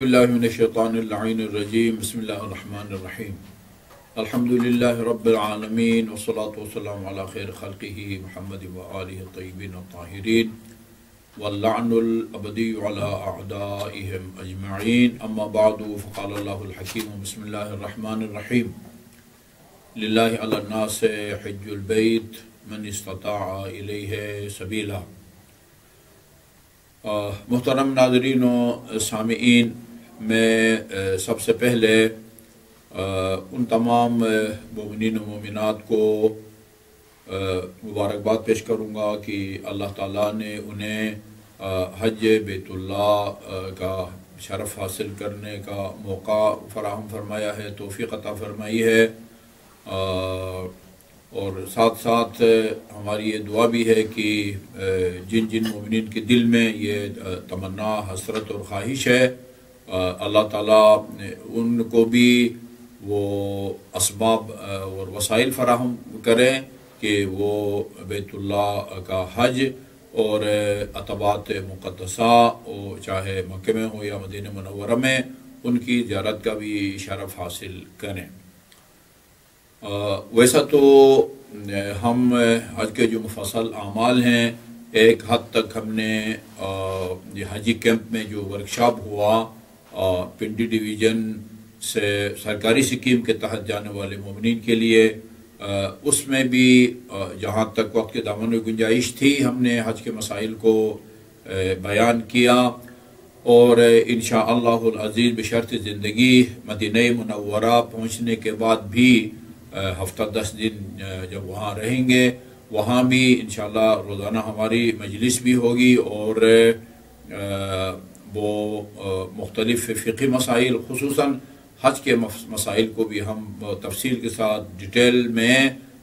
باللہ من الشیطان اللعین الرجیم بسم اللہ الرحمن الرحیم الحمدللہ رب العالمین والصلاة والسلام علی خیر خلقہ محمد وآلہ الطیبین الطاہرین واللعن الابدی علی اعدائہم اجمعین اما بعد فقال اللہ الحکیم بسم اللہ الرحمن الرحیم للہ علی الناس حج البیت من استطاع الیہ سبیلا۔ محترم ناظرین و سامعین، میں سب سے پہلے ان تمام مومنین و مومنات کو مبارکباد پیش کروں گا کہ اللہ تعالیٰ نے انہیں حج بیت اللہ کا شرف حاصل کرنے کا موقع فراہم فرمایا ہے، توفیق عطا فرمائی ہے، اور ساتھ ساتھ ہماری یہ دعا بھی ہے کہ جن مومنین کے دل میں یہ تمنا، حسرت اور خواہش ہے، اللہ تعالیٰ ان کو بھی وہ اسباب اور وسائل فراہم کریں کہ وہ بیت اللہ کا حج اور عتبات مقدسہ چاہے مکہ میں ہو یا مدینہ منورہ میں ان کی زیارت کا بھی شرف حاصل کریں۔ ویسا تو ہم حج کے جو مفصل اعمال ہیں، ایک حد تک ہم نے یہ حجی کیمپ میں جو ورکشاپ ہوا پنڈی ڈویژن سے سرکاری سکیم کے تحت جانے والے مومنین کے لیے، اس میں بھی جہاں تک وقت کے دامن میں گنجائش تھی ہم نے حج کے مسائل کو بیان کیا، اور انشاءاللہ العزیز بشرط زندگی مدینہ منورہ پہنچنے کے بعد بھی ہفتہ 10 دن جب وہاں رہیں گے، وہاں بھی انشاءاللہ روزانہ ہماری مجلس بھی ہوگی، اور وہ مختلف فقہی مسائل خصوصاً حج کے مسائل کو بھی ہم تفصیل کے ساتھ ڈیٹیل میں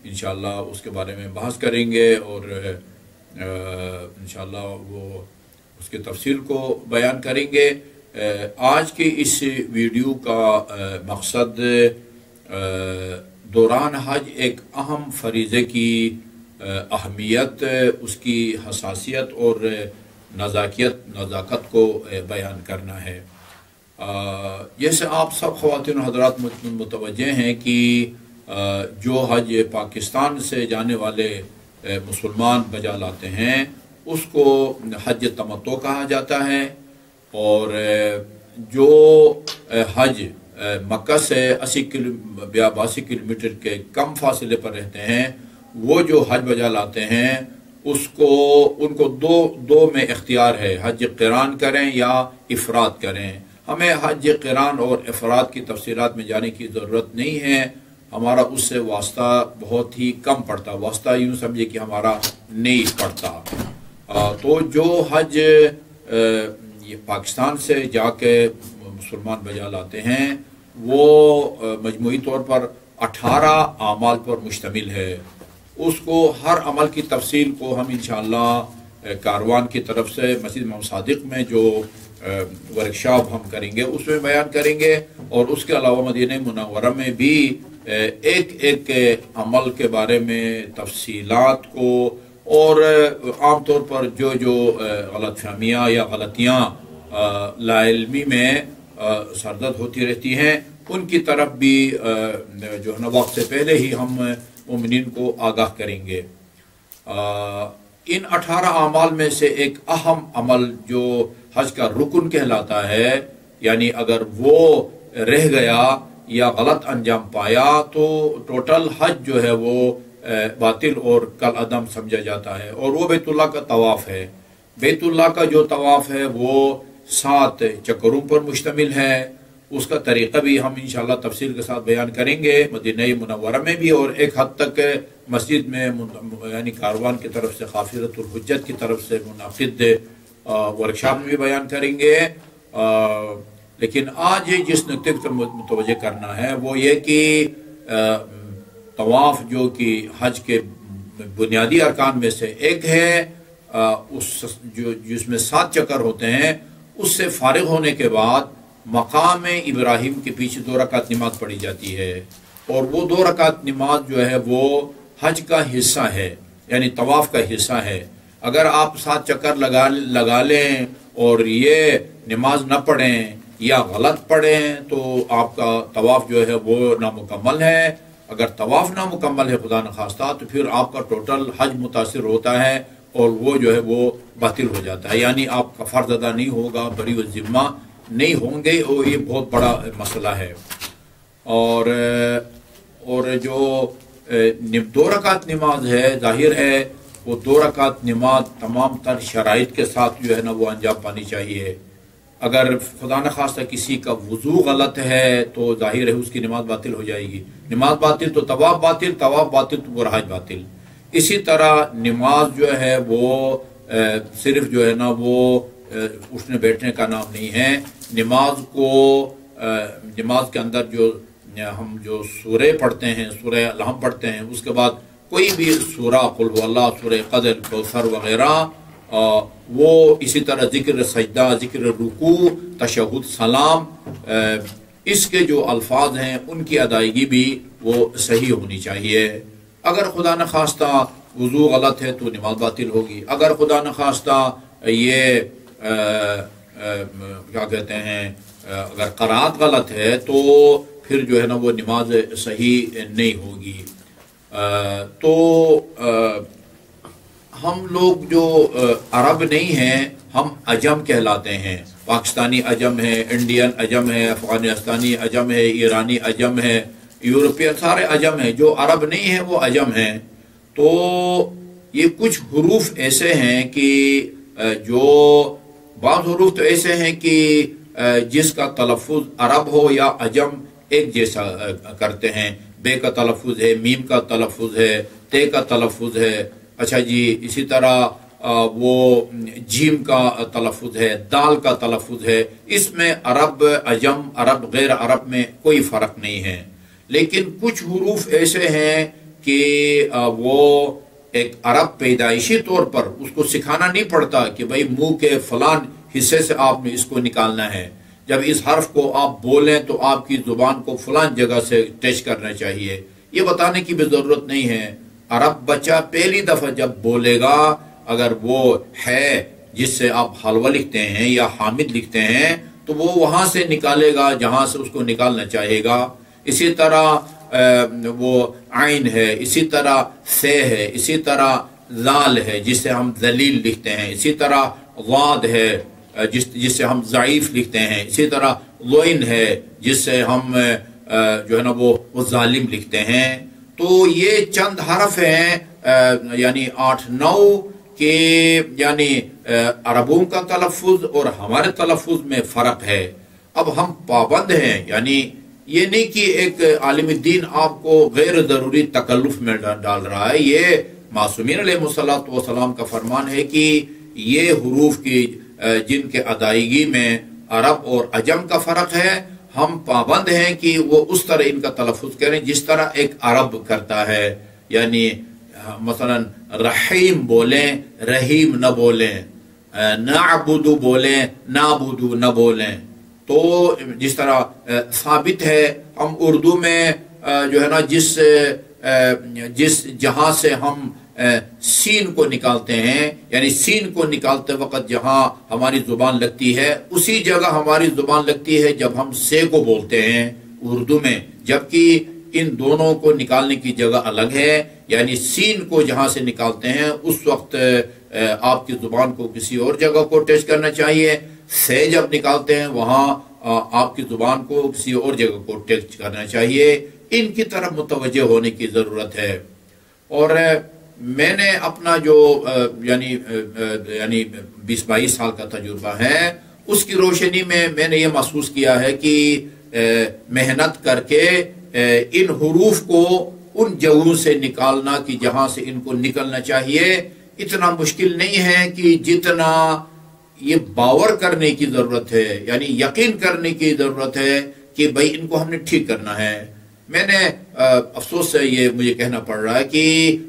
انشاءاللہ اس کے بارے میں بحث کریں گے، اور انشاءاللہ وہ اس کے تفصیل کو بیان کریں گے۔ آج کی اس ویڈیو کا مقصد دوران حج ایک اہم فریضے کی اہمیت، اس کی حساسیت اور نزاکت کو بیان کرنا ہے۔ جیسے آپ سب خواتین و حضرات متوجہ ہیں کہ جو حج پاکستان سے جانے والے مسلمان بجا لاتے ہیں اس کو حج تمتع کہا جاتا ہے، اور جو حج مکہ سے 82 کلومیٹر کے کم فاصلے پر رہتے ہیں، وہ جو حج بجا لاتے ہیں ان کو دو میں اختیار ہے، حج قران کریں یا افراد کریں۔ ہمیں حج قران اور افراد کی تفصیلات میں جانے کی ضرورت نہیں ہے، ہمارا اس سے واسطہ بہت ہی کم پڑتا، واسطہ یوں سمجھے کہ ہمارا نہیں پڑتا۔ تو جو حج یہ پاکستان سے جا کے مسلمان بجا لاتے ہیں وہ مجموعی طور پر 18 اعمال پر مشتمل ہے۔ اس کو ہر عمل کی تفصیل کو ہم انشاءاللہ کاروان کی طرف سے مسجد امام صادق میں جو ورکشاپ ہم کریں گے اس میں بیان کریں گے، اور اس کے علاوہ مدینہ منورہ میں بھی ایک عمل کے بارے میں تفصیلات کو، اور عام طور پر جو غلط فہمیاں یا غلطیاں لا علمی میں سرزد ہوتی رہتی ہیں ان کی طرف بھی جو ہے نا وقت سے پہلے ہی ہم مومنین کو آگاہ کریں گے۔ ان 18 اعمال میں سے ایک اہم عمل جو حج کا رکن کہلاتا ہے، یعنی اگر وہ رہ گیا یا غلط انجام پایا تو ٹوٹل حج جو ہے وہ باطل اور کل عدم سمجھا جاتا ہے، اور وہ بیت اللہ کا طواف ہے۔ بیت اللہ کا جو طواف ہے وہ 7 چکروں پر مشتمل ہے، اس کا طریقہ بھی ہم انشاءاللہ تفصیل کے ساتھ بیان کریں گے مدینہ منورہ میں بھی، اور ایک حد تک مسجد میں یعنی کاروان کی طرف سے قافلۃ الحجت کی طرف سے منعقد ورکشاپ میں بھی بیان کریں گے۔ لیکن آج جس نقطے پر متوجہ کرنا ہے وہ یہ کہ طواف جو کہ حج کے بنیادی ارکان میں سے ایک ہے، جس میں 7 چکر ہوتے ہیں، اس سے فارغ ہونے کے بعد مقام ابراہیم کے پیچھے 2 رکعت نماز پڑھی جاتی ہے، اور وہ 2 رکعت نماز جو ہے وہ حج کا حصہ ہے، یعنی طواف کا حصہ ہے۔ اگر آپ 7 چکر لگا لیں اور یہ نماز نہ پڑھیں یا غلط پڑھیں تو آپ کا طواف جو ہے وہ نامکمل ہے. اگر طواف نامکمل ہے خدا نخواستہ تو پھر آپ کا ٹوٹل حج متاثر ہوتا ہے اور وہ جو ہے وہ باطل ہو جاتا ہے، یعنی آپ کا فرض ادا نہیں ہوگا، بری و ذمہ نہیں ہوں گے، اور یہ بہت بڑا مسئلہ ہے. اور جو 2 رکعت نماز ہے، ظاہر ہے وہ 2 رکعت نماز تمام تر شرائط کے ساتھ جو ہے نا وہ انجام پانی چاہیے. اگر خدا نخواستہ کسی کا وضو غلط ہے تو ظاہر ہے اس کی نماز باطل ہو جائے گی. نماز باطل تو طواف باطل، طواف باطل تو پورا حج باطل. اسی طرح نماز جو ہے وہ صرف جو ہے نا وہ اٹھنے بیٹھنے کا نام نہیں ہے. نماز کے اندر جو ہم جو سورہ پڑھتے ہیں، سورہ الحم پڑھتے ہیں، اس کے بعد کوئی بھی سورہ قل هو اللہ، سورہ قدر، کوثر وغیرہ، وہ اسی طرح ذکر سجدہ، ذکر رکوع، تشہد، سلام، اس کے جو الفاظ ہیں ان کی ادائیگی بھی وہ صحیح ہونی چاہیے. اگر خدا نخواستہ وضو غلط ہے تو نماز باطل ہوگی. اگر خدا نخواستہ یہ کیا کہتے ہیں اگر قرات غلط ہے تو پھر جو ہے نا وہ نماز صحیح نہیں ہوگی. تو ہم لوگ جو عرب نہیں ہیں، ہم عجم کہلاتے ہیں. پاکستانی عجم ہے، انڈین عجم ہے، افغانستانی عجم ہے، ایرانی عجم ہے، یورپین، سارے عجم ہیں. جو عرب نہیں ہیں وہ عجم ہیں. تو یہ کچھ حروف ایسے ہیں کہ جو بعض حروف تو ایسے ہیں کہ جس کا تلفظ عرب ہو یا عجم ایک جیسا کرتے ہیں. بے کا تلفظ ہے، میم کا تلفظ ہے، تے کا تلفظ ہے. اچھا جی، اسی طرح وہ جیم کا تلفظ ہے، دال کا تلفظ ہے. اس میں عرب، عجم، عرب، غیر عرب میں کوئی فرق نہیں ہے. لیکن کچھ حروف ایسے ہیں کہ وہ ایک عرب پیدائشی طور پر اس کو سکھانا نہیں پڑتا کہ بھئی منہ کے فلان حصے سے آپ نے اس کو نکالنا ہے. جب اس حرف کو آپ بولیں تو آپ کی زبان کو فلان جگہ سے ٹچ کرنا چاہیے. یہ بتانے کی بھی ضرورت نہیں ہے. عرب بچہ پہلی دفعہ جب بولے گا، اگر وہ ہے جس سے آپ حلوہ لکھتے ہیں یا حامد لکھتے ہیں تو وہ وہاں سے نکالے گا جہاں سے اس کو نکالنا چاہے گا. اسی طرح وہ عین ہے، اسی طرح سے ہے، اسی طرح لال ہے جس سے ہم ذلیل لکھتے ہیں، اسی طرح غاد ہے جس سے ہم ضعیف لکھتے ہیں، اسی طرح لوئن ہے جس سے ہم جو ہے نا وہ ظالم لکھتے ہیں. تو یہ چند حرف ہیں، یعنی 8-9 کے، یعنی عربوں کا تلفظ اور ہمارے تلفظ میں فرق ہے. اب ہم پابند ہیں، یعنی یہ نہیں کہ ایک عالم دین آپ کو غیر ضروری تکلف میں ڈال رہا ہے. یہ معصومین علیہ السلام کا فرمان ہے کہ یہ حروف کی جن کے ادائیگی میں عرب اور عجم کا فرق ہے، ہم پابند ہیں کہ وہ اس طرح ان کا تلفظ کریں جس طرح ایک عرب کرتا ہے. یعنی مثلا رحیم بولیں، رحیم نہ بولیں، نعبدو بولیں، نعبدو نہ بولیں. تو جس طرح ثابت ہے، ہم اردو میں جو ہے نا جس جہاں سے ہم سین کو نکالتے ہیں، یعنی سین کو نکالتے وقت جہاں ہماری زبان لگتی ہے اسی جگہ ہماری زبان لگتی ہے جب ہم سے کو بولتے ہیں اردو میں، جبکہ ان دونوں کو نکالنے کی جگہ الگ ہے. یعنی سین کو جہاں سے نکالتے ہیں اس وقت آپ کی زبان کو کسی اور جگہ کو ٹچ کرنا چاہیے. سے جب نکالتے ہیں وہاں آپ کی زبان کو کسی اور جگہ کو ٹچ کرنا چاہیے. ان کی طرف متوجہ ہونے کی ضرورت ہے. اور میں نے اپنا جو یعنی 20-22 سال کا تجربہ ہے، اس کی روشنی میں نے یہ محسوس کیا ہے کہ محنت کر کے ان حروف کو ان جگہوں سے نکالنا کہ جہاں سے ان کو نکلنا چاہیے اتنا مشکل نہیں ہے کہ جتنا یہ باور کرنے کی ضرورت ہے، یعنی یقین کرنے کی ضرورت ہے کہ بھئی ان کو ہم نے ٹھیک کرنا ہے. میں نے افسوس سے یہ مجھے کہنا پڑ رہا ہے کہ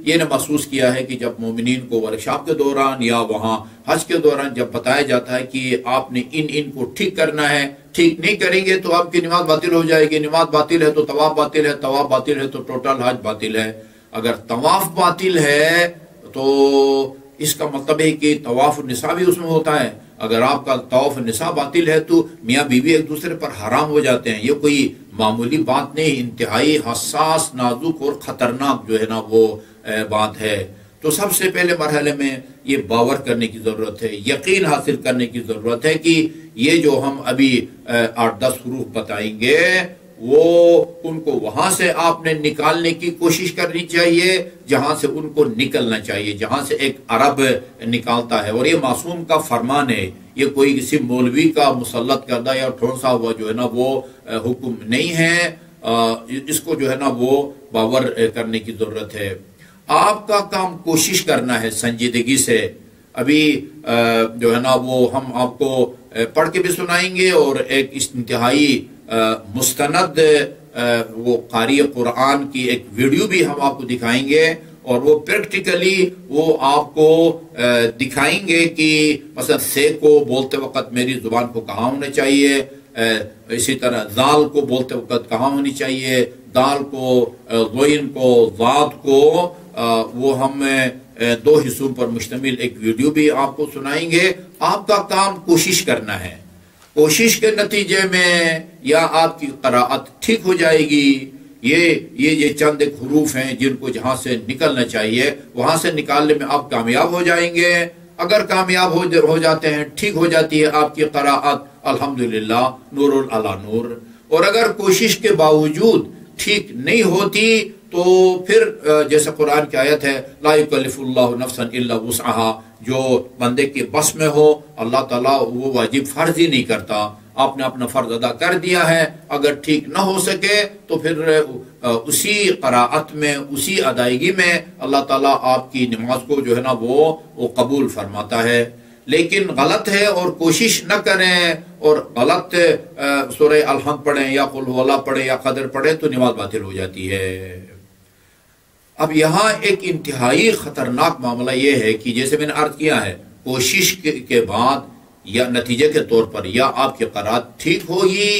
یہ نے محسوس کیا ہے کہ جب مومنین کو ورکشاپ کے دوران یا وہاں حج کے دوران جب بتایا جاتا ہے کہ آپ نے ان کو ٹھیک کرنا ہے، ٹھیک نہیں کریں گے تو آپ کی نماز باطل ہو جائے گی، نماز باطل ہے تو طواف باطل ہے، طواف باطل ہے تو ٹوٹل حج باطل ہے. اگر طواف باطل ہے تو اس کا مطلب ہے کہ طواف النساء بھی اس میں ہوتا ہے. اگر آپ کا طواف نساء باطل ہے تو میاں بیوی ایک دوسرے پر حرام ہو جاتے ہیں. یہ کوئی معمولی بات نہیں، انتہائی حساس، نازک اور خطرناک جو ہے نا وہ بات ہے. تو سب سے پہلے مرحلے میں یہ باور کرنے کی ضرورت ہے، یقین حاصل کرنے کی ضرورت ہے کہ یہ جو ہم ابھی 8-10 حروف بتائیں گے وہ ان کو وہاں سے آپ نے نکالنے کی کوشش کرنی چاہیے جہاں سے ان کو نکلنا چاہیے، جہاں سے ایک عرب نکالتا ہے. اور یہ معصوم کا فرمان ہے، یہ کوئی کسی مولوی کا مسلط کردہ یا ٹھونسا ہوا جو ہے نا وہ حکم نہیں ہے. اس کو جو ہے نا وہ باور کرنے کی ضرورت ہے. آپ کا کام کوشش کرنا ہے سنجیدگی سے. ابھی جو ہے نا وہ ہم آپ کو پڑھ کے بھی سنائیں گے اور ایک انتہائی مستند وہ قاری قرآن کی ایک ویڈیو بھی ہم آپ کو دکھائیں گے، اور وہ پریکٹیکلی وہ آپ کو دکھائیں گے کہ مثلا سے کو بولتے وقت میری زبان کو کہاں ہونا چاہیے، اسی طرح ذال کو بولتے وقت کہاں ہونی چاہیے، دال کو، غین کو، ذات کو. وہ ہم 2 حصوں پر مشتمل ایک ویڈیو بھی آپ کو سنائیں گے. آپ کا کام کوشش کرنا ہے. کوشش کے نتیجے میں یا آپ کی قراءت ٹھیک ہو جائے گی. یہ چند ایک حروف ہیں جن کو جہاں سے نکلنا چاہیے وہاں سے نکالنے میں آپ کامیاب ہو جائیں گے. اگر کامیاب ہو جاتے ہیں، ٹھیک ہو جاتی ہے آپ کی قراءت، الحمدللہ نور علی نور. اور اگر کوشش کے باوجود ٹھیک نہیں ہوتی تو پھر جیسے قرآن کی آیت ہے لا یکلف اللہ نفسا الا وسعها، جو بندے کے بس میں ہو اللہ تعالیٰ وہ واجب فرض ہی نہیں کرتا. آپ نے اپنا فرض ادا کر دیا ہے، اگر ٹھیک نہ ہو سکے تو پھر اسی قراءت میں، اسی ادائیگی میں اللہ تعالیٰ آپ کی نماز کو جو ہے نا وہ قبول فرماتا ہے. لیکن غلط ہے اور کوشش نہ کریں اور غلط سورہ الحمد پڑھیں یا قل هو اللہ پڑھیں یا قدر پڑھیں تو نماز باطل ہو جاتی ہے. اب یہاں ایک انتہائی خطرناک معاملہ یہ ہے کہ جیسے میں نے عرض کیا ہے، کوشش کے بعد یا نتیجے کے طور پر یا آپ کی قرات ٹھیک ہوگی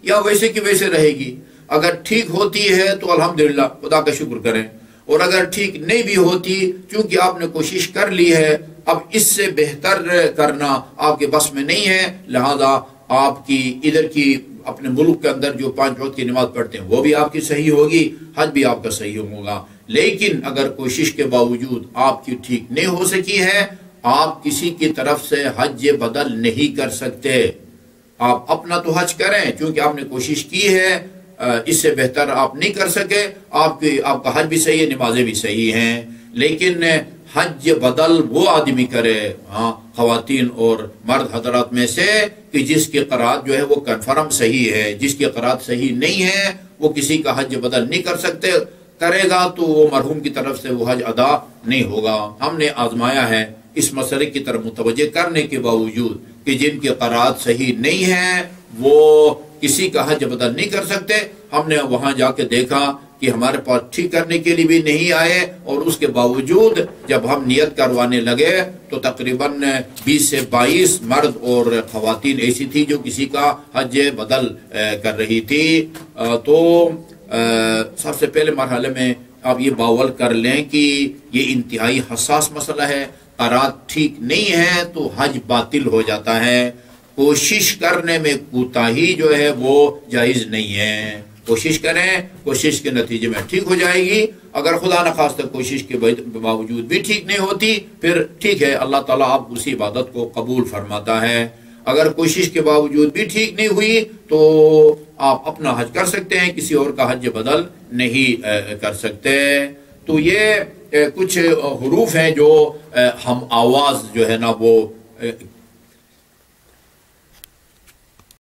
یا ویسے کی ویسے رہے گی. اگر ٹھیک ہوتی ہے تو الحمدللہ خدا کا شکر کریں، اور اگر ٹھیک نہیں بھی ہوتی چونکہ آپ نے کوشش کر لی ہے، اب اس سے بہتر کرنا آپ کے بس میں نہیں ہے، لہذا آپ کی ادھر کی اپنے ملک کے اندر جو 5 وقت کی نماز پڑھتے ہیں وہ بھی آپ کی صحیح ہوگی، حج بھی آپ کا صحیح ہوگا. لیکن اگر کوشش کے باوجود آپ کی ٹھیک نہیں ہو سکی ہے، آپ کسی کی طرف سے حج بدل نہیں کر سکتے. آپ اپنا تو حج کریں چونکہ آپ نے کوشش کی ہے، اس سے بہتر آپ نہیں کر سکے. آپ کا حج بھی صحیح ہے، نمازیں بھی صحیح ہیں، لیکن حج بدل وہ آدمی کرے، خواتین اور مرد حضرات میں سے، کہ جس کی قرات جو ہے وہ کنفرم صحیح ہے. جس کی قرات صحیح نہیں ہے وہ کسی کا حج بدل نہیں کر سکتے. کرے گا تو وہ مرحوم کی طرف سے وہ حج ادا نہیں ہوگا. ہم نے آزمایا ہے اس مسئلے کی طرف متوجہ کرنے کے باوجود کہ جن کی قرات صحیح نہیں ہے وہ کسی کا حج بدل نہیں کر سکتے. ہم نے وہاں جا کے دیکھا کہ ہمارے پاس ٹھیک کرنے کے لیے بھی نہیں آئے، اور اس کے باوجود جب ہم نیت کروانے لگے تو تقریباً 20 سے 22 مرد اور خواتین ایسی تھی جو کسی کا حج بدل کر رہی تھی. تو سب سے پہلے مرحلے میں آپ یہ باول کر لیں کہ یہ انتہائی حساس مسئلہ ہے. قرات ٹھیک نہیں ہے تو حج باطل ہو جاتا ہے. کوشش کرنے میں کوتاہی جو ہے وہ جائز نہیں ہے. کوشش کریں، کوشش کے نتیجے میں ٹھیک ہو جائے گی. اگر خدا نخواستہ کوشش کے باوجود بھی ٹھیک نہیں ہوتی پھر ٹھیک ہے، اللہ تعالیٰ آپ اسی عبادت کو قبول فرماتا ہے. اگر کوشش کے باوجود بھی ٹھیک نہیں ہوئی تو آپ اپنا حج کر سکتے ہیں، کسی اور کا حج بدل نہیں کر سکتے. تو یہ کچھ حروف ہیں جو ہم آواز جو ہے نا وہ